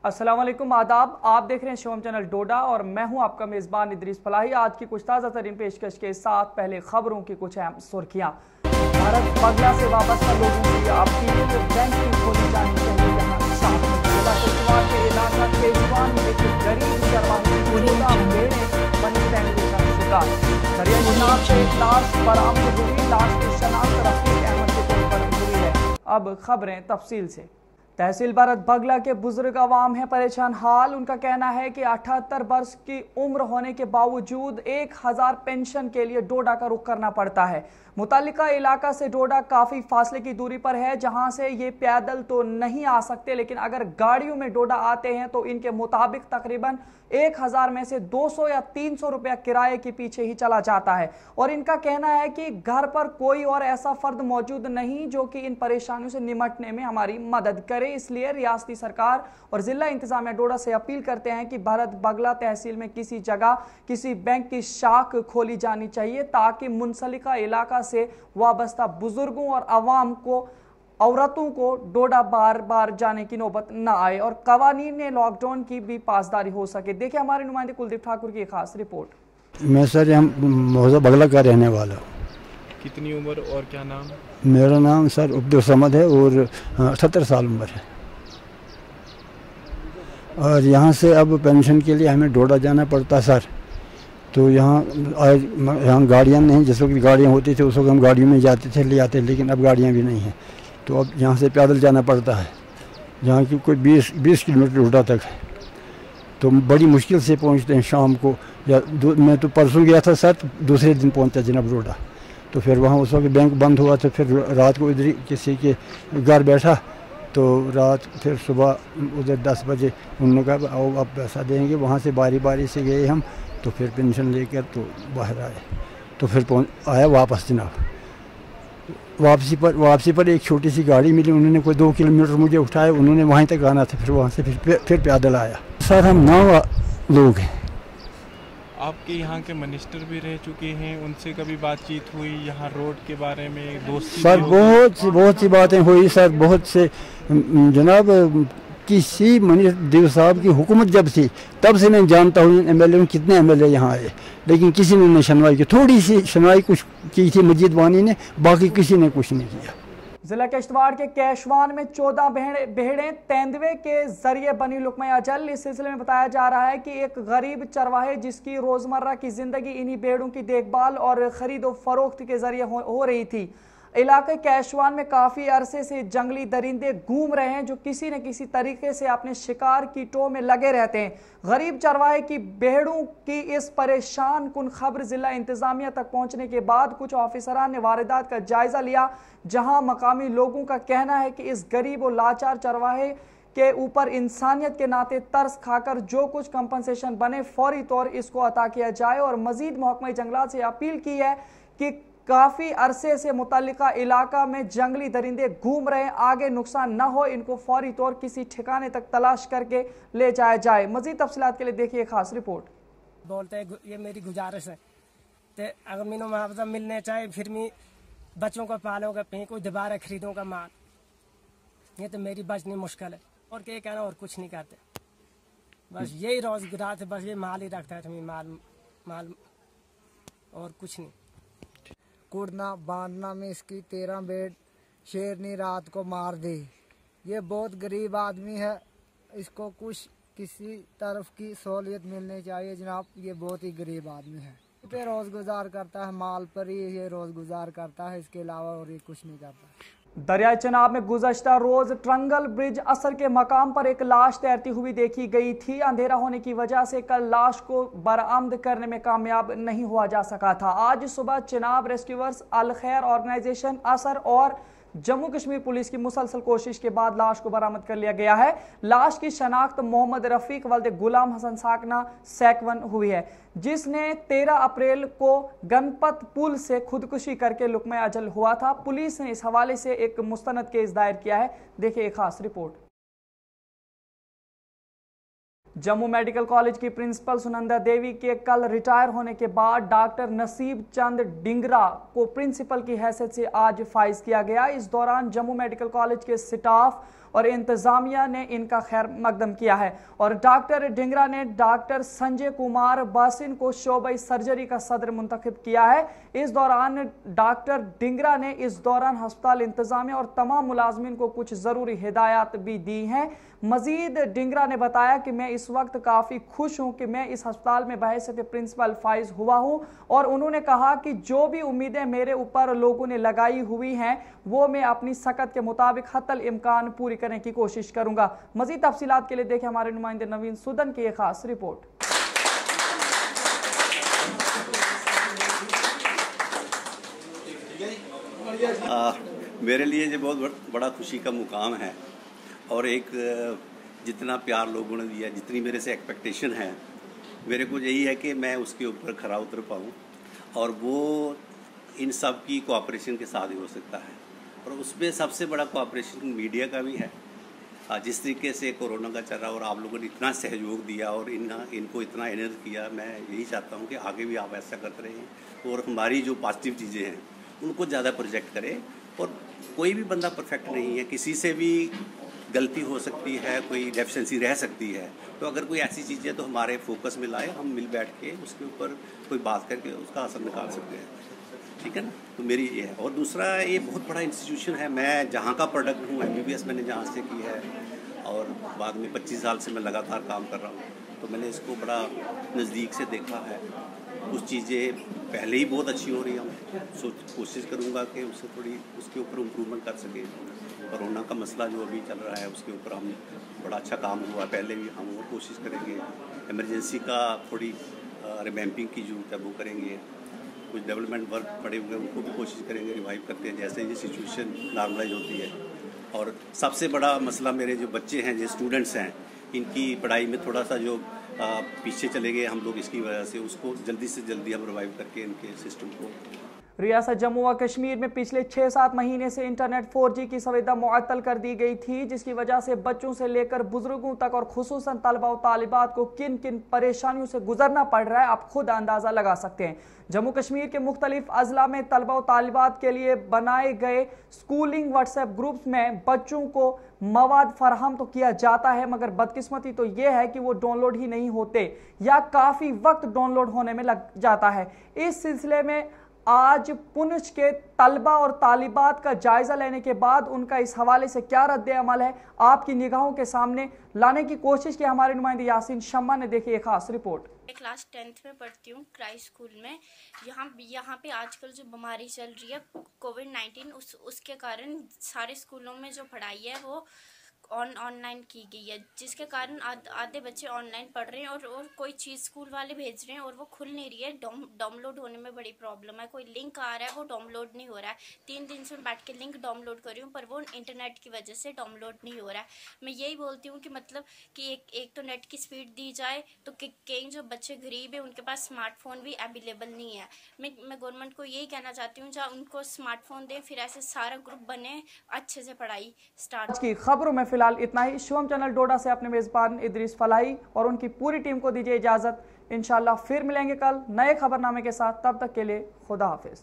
अस्सलाम वालेकुम, आदाब। आप देख रहे हैं शिवम चैनल डोडा और मैं हूं आपका मेज़बान इदरीस फलाही। आज की कुछ ताज़ा तरीन पेशकश के साथ पहले खबरों की कुछ अहम सुर्खियां। भारत बंगला से वाबस्ता लोगों की अपील, बैंक की खोली जानी चाहिए जहां साफ जिला कश्मीर के इलाका केजवान में एक गरीब चरवाहे भेड़ें बनी तेंदुए का शिकार। दरिया चनाब से एक लाश बरामद हुई। लाश की शनाख्त रफीक अहमद के तौर पर हुई है। अब खबरें तफसील से। तहसील भारत बंगला के बुजुर्ग अवाम है परेशान हाल। उनका कहना है कि 78 वर्ष की उम्र होने के बावजूद 1000 पेंशन के लिए डोडा का रुख करना पड़ता है। मुतालिका इलाका से डोडा काफ़ी फासले की दूरी पर है, जहां से ये पैदल तो नहीं आ सकते, लेकिन अगर गाड़ियों में डोडा आते हैं तो इनके मुताबिक तकरीबन 1000 में से 200 या 300 रुपया किराए के पीछे ही चला जाता है। और इनका कहना है कि घर पर कोई और ऐसा फर्द मौजूद नहीं जो कि इन परेशानियों से निमटने में हमारी मदद करे। इसलिए रियासती सरकार और जिला इंतजामिया डोडा से अपील करते हैं कि भारत बंगला तहसील में किसी जगह किसी बैंक की शाख खोली जानी चाहिए ताकि मुंसलिका इलाका से वाबस्ता बुजुर्गों और अवाम को, औरतों को डोडा बार बार जाने की नौबत न आए और कवानीन ने लॉकडाउन की भी पासदारी हो सके। देखिए हमारे नुमाइंदे कुलदीप ठाकुर की एक खास रिपोर्ट। मैं सर हम मौजा बगला का रहने वाला हूँ। कितनी उम्र और क्या नाम? मेरा नाम सर अब्दुल समद है और 78 साल उम्र है। और यहाँ से अब पेंशन के लिए हमें डोडा जाना पड़ता सर। तो यहाँ गाड़ियाँ नहीं, जिस वक्त गाड़ियाँ होती थी उस वक्त हम गाड़ियों में जाते थे ले आते, लेकिन अब गाड़ियाँ भी नहीं हैं। तो अब यहाँ से पैदल जाना पड़ता है, जहाँ की कोई 20 किलोमीटर डोडा तक है। तो बड़ी मुश्किल से पहुँचते हैं शाम को, या मैं तो परसों गया था सर, दूसरे दिन पहुँचा जनाब डोडा। तो फिर वहाँ उस वक्त बैंक बंद हुआ, तो फिर रात को इधर किसी के घर बैठा। तो रात फिर सुबह उधर 10 बजे उन्होंने कहा आओ आप पैसा देंगे। वहाँ से बारी बारी से गए हम, तो फिर पेंशन लेकर तो बाहर आए। तो फिर आया वापस जनाब। वापसी पर एक छोटी सी गाड़ी मिली, उन्होंने कोई 2 किलोमीटर मुझे उठाया, उन्होंने वहीं तक आना था। फिर वहाँ से फिर पैदल आया। सर हम 9 लोग हैं। आपके यहाँ के मिनिस्टर भी रह चुके हैं, उनसे कभी बातचीत हुई यहाँ रोड के बारे में? दोस्ती सर बहुत सी बातें हुई सर, बहुत से जनाब। किसी मिनिस्टर देव साहब की हुकूमत जब थी तब से मैं जानता हूँ एमएलए कितने एमएलए यहाँ आए, लेकिन किसी ने नहीं सुनवाई की। थोड़ी सी सुनवाई कुछ की थी मजीद वानी ने, बाकी किसी ने कुछ नहीं किया। जिला किश्तवाड़ के कैशवान में 14 भेड़ें तेंदुए के जरिए बनी लुकमा अजल। इस सिलसिले में बताया जा रहा है कि एक गरीब चरवाहे जिसकी रोजमर्रा की जिंदगी इन्हीं भेड़ों की देखभाल और खरीदो फरोख्त के जरिए हो रही थी। इलाके कैशवान में काफ़ी अरसे से जंगली दरिंदे घूम रहे हैं जो किसी न किसी तरीके से अपने शिकार की टो में लगे रहते हैं। गरीब चरवाहे की भेड़ों की इस परेशान कुन खबर जिला इंतजामिया तक पहुंचने के बाद कुछ ऑफिसरान ने वारदात का जायजा लिया, जहां मकामी लोगों का कहना है कि इस गरीब और लाचार चरवाहे के ऊपर इंसानियत के नाते तरस खाकर जो कुछ कंपनसेशन बने फौरी तौर इसको अता किया जाए। और मजीद महकमा जंगलात से अपील की है कि काफ़ी अरसे से मुतल्लिका इलाका में जंगली दरिंदे घूम रहे हैं, आगे नुकसान न हो, इनको फौरी तौर किसी ठिकाने तक तलाश करके ले जाया जाए। मजीद तफसीलात के लिए देखिए खास रिपोर्ट। बोलते हैं ये मेरी गुजारिश है तो अगर मीनो मुआवजा मिलने चाहिए, फिर मैं बच्चों को पालोगा, कहीं कोई दोबारा खरीदूंगा माल। ये तो मेरी बचनी मुश्किल है और क्या कहना, और कुछ नहीं करते, बस यही रोजगार है, बस ये माल ही रखता है, माल और कुछ नहीं। कुड़ना बांधना में इसकी 13 बेड शेरनी रात को मार दी। ये बहुत गरीब आदमी है, इसको कुछ किसी तरफ की सहूलियत मिलनी चाहिए जनाब। ये बहुत ही गरीब आदमी है, पे रोज गुजार करता है, माल पर ही ये रोज गुजार करता है, इसके अलावा और ये कुछ नहीं करता। दरियाए चनाब में गुज़श्ता रोज ट्रंगल ब्रिज असर के मकाम पर एक लाश तैरती हुई देखी गई थी। अंधेरा होने की वजह से कल लाश को बरामद करने में कामयाब नहीं हुआ जा सका था। आज सुबह चिनाब रेस्क्यूअर्स अल खैर ऑर्गेनाइजेशन असर और जम्मू कश्मीर पुलिस की मुसलसल कोशिश के बाद लाश को बरामद कर लिया गया है। लाश की शनाख्त मोहम्मद रफीक वल्द गुलाम हसन साकना सैकवन हुई है, जिसने 13 अप्रैल को गणपत पुल से खुदकुशी करके लुकमा अजल हुआ था। पुलिस ने इस हवाले से एक मुस्तनद केस दायर किया है। देखिए एक खास रिपोर्ट। जम्मू मेडिकल कॉलेज की प्रिंसिपल सुनंदा देवी के कल रिटायर होने के बाद डॉक्टर नसीब चंद डिंगरा को प्रिंसिपल की हैसियत से आज फाइज किया गया। इस दौरान जम्मू मेडिकल कॉलेज के स्टाफ और इंतजामिया ने इनका खैर मकदम किया है। और डॉक्टर ढिंगरा ने डॉक्टर संजय कुमार बासिन को शोबई सर्जरी का सदर मुंतखब किया है। इस दौरान डॉक्टर ढिंगरा ने इस दौरान अस्पताल इंतजामिया और तमाम मुलाजमीन को कुछ ज़रूरी हिदायत भी दी हैं। मजीद ढिंगरा ने बताया कि मैं इस वक्त काफ़ी खुश हूं कि मैं इस अस्पताल में बहैसियत प्रिंसिपल फाइज हुआ हूं, और उन्होंने कहा कि जो भी उम्मीदें मेरे ऊपर लोगों ने लगाई हुई हैं वो मैं अपनी सकत के मुताबिक हत्तल इम्कान पूरी करने की कोशिश करूंगा। मजीद तफसीलात के लिए देखें हमारे नुमाइंदे नवीन सुदन की एक खास रिपोर्ट। मेरे लिए ये बहुत बड़ा खुशी का मुकाम है, और एक जितना प्यार लोगों ने दिया, जितनी मेरे से एक्सपेक्टेशन है, मेरे को यही है कि मैं उसके ऊपर खरा उतर पाऊँ, और वो इन सब की कोऑपरेशन के साथ ही हो सकता है। और उसमें सबसे बड़ा कोऑपरेशन मीडिया का भी है। जिस तरीके से कोरोना का चल रहा और आप लोगों ने इतना सहयोग दिया और इनको इतना एनर्ज किया, मैं यही चाहता हूँ कि आगे भी आप ऐसा करते रहें और हमारी जो पॉजिटिव चीज़ें हैं उनको ज़्यादा प्रोजेक्ट करें। और कोई भी बंदा परफेक्ट नहीं है, किसी से भी गलती हो सकती है, कोई डेफिशिएंसी रह सकती है, तो अगर कोई ऐसी चीज़ है तो हमारे फोकस में लाए, हम मिल बैठ के उसके ऊपर कोई बात करके उसका असर निकाल सकते हैं। ठीक है ना? तो मेरी ये है। और दूसरा, ये बहुत बड़ा इंस्टीट्यूशन है, मैं जहाँ का प्रोडक्ट हूँ, MBBS मैंने जहाँ से की है, और बाद में 25 साल से मैं लगातार काम कर रहा हूँ, तो मैंने इसको बड़ा नज़दीक से देखा है। कुछ चीज़ें पहले ही बहुत अच्छी हो रही हैं, कोशिश करूँगा कि उससे थोड़ी उसके ऊपर इम्प्रूवमेंट कर सकें। कोरोना का मसला जो अभी चल रहा है उसके ऊपर हम बड़ा अच्छा काम हुआ, पहले भी हम और कोशिश करेंगे। इमरजेंसी का थोड़ी रिवैम्पिंग की जरूरत है, वो करेंगे। कुछ डेवलपमेंट वर्क पड़े हुए उनको भी कोशिश करेंगे, रिवाइव करते हैं जैसे ये सिचुएशन नॉर्मलाइज होती है। और सबसे बड़ा मसला मेरे जो बच्चे हैं, जो स्टूडेंट्स हैं, इनकी पढ़ाई में थोड़ा सा जो पीछे चले गए हम लोग, इसकी वजह से उसको जल्दी से जल्दी हम रिवाइव करके इनके सिस्टम को। रियासत जम्मू व कश्मीर में पिछले 6-7 महीने से इंटरनेट 4G की सुविधा मुअत्तल कर दी गई थी, जिसकी वजह से बच्चों से लेकर बुजुर्गों तक और खुसूसन तलबा और तालिबात को किन किन परेशानियों से गुजरना पड़ रहा है, आप खुद अंदाज़ा लगा सकते हैं। जम्मू कश्मीर के मुख्तलिफ अजला में तलबा और तालिबात के लिए बनाए गए स्कूलिंग व्हाट्सएप ग्रुप्स में बच्चों को मवाद फराहम तो किया जाता है, मगर बदकिस्मती तो यह है कि वो डाउनलोड ही नहीं होते या काफ़ी वक्त डाउनलोड होने में लग जाता है। इस सिलसिले में आज पुंछ के तलबा और तालिबात का जायजा लेने के बाद उनका इस हवाले से क्या रद्द अमल है, आपकी निगाहों के सामने लाने की कोशिश की हमारे नुमाइंदे यासीन शम्मा ने। देखी एक खास रिपोर्ट। क्लास 10th में पढ़ती हूँ क्राइस्ट स्कूल में। यहाँ पे आजकल जो बीमारी चल रही है कोविड-19, उसके कारण सारे स्कूलों में जो पढ़ाई है वो ऑनलाइन की गई है, जिसके कारण आधे बच्चे ऑनलाइन पढ़ रहे हैं और कोई चीज़ स्कूल वाले भेज रहे हैं और वो खुल नहीं रही है। डाउनलोड होने में बड़ी प्रॉब्लम है। कोई लिंक आ रहा है वो डाउनलोड नहीं हो रहा है। 3 दिन से मैं बैठ के लिंक डाउनलोड कर रही हूँ पर वो इंटरनेट की वजह से डाउनलोड नहीं हो रहा है। मैं यही बोलती हूँ कि मतलब कि एक तो नेट की स्पीड दी जाए, तो कई जो बच्चे गरीब है उनके पास स्मार्टफोन भी अवेलेबल नहीं है। मैं गवर्नमेंट को यही कहना चाहती हूँ, जहाँ उनको स्मार्टफोन दें, फिर ऐसे सारा ग्रुप बने, अच्छे से पढ़ाई स्टार्ट की। खबरों में फिलहाल इतना ही। शिवम चैनल डोडा से अपने मेजबान इदरीस फलाही और उनकी पूरी टीम को दीजिए इजाजत। इंशाल्लाह फिर मिलेंगे कल नए खबरनामे के साथ, तब तक के लिए खुदा हाफिज।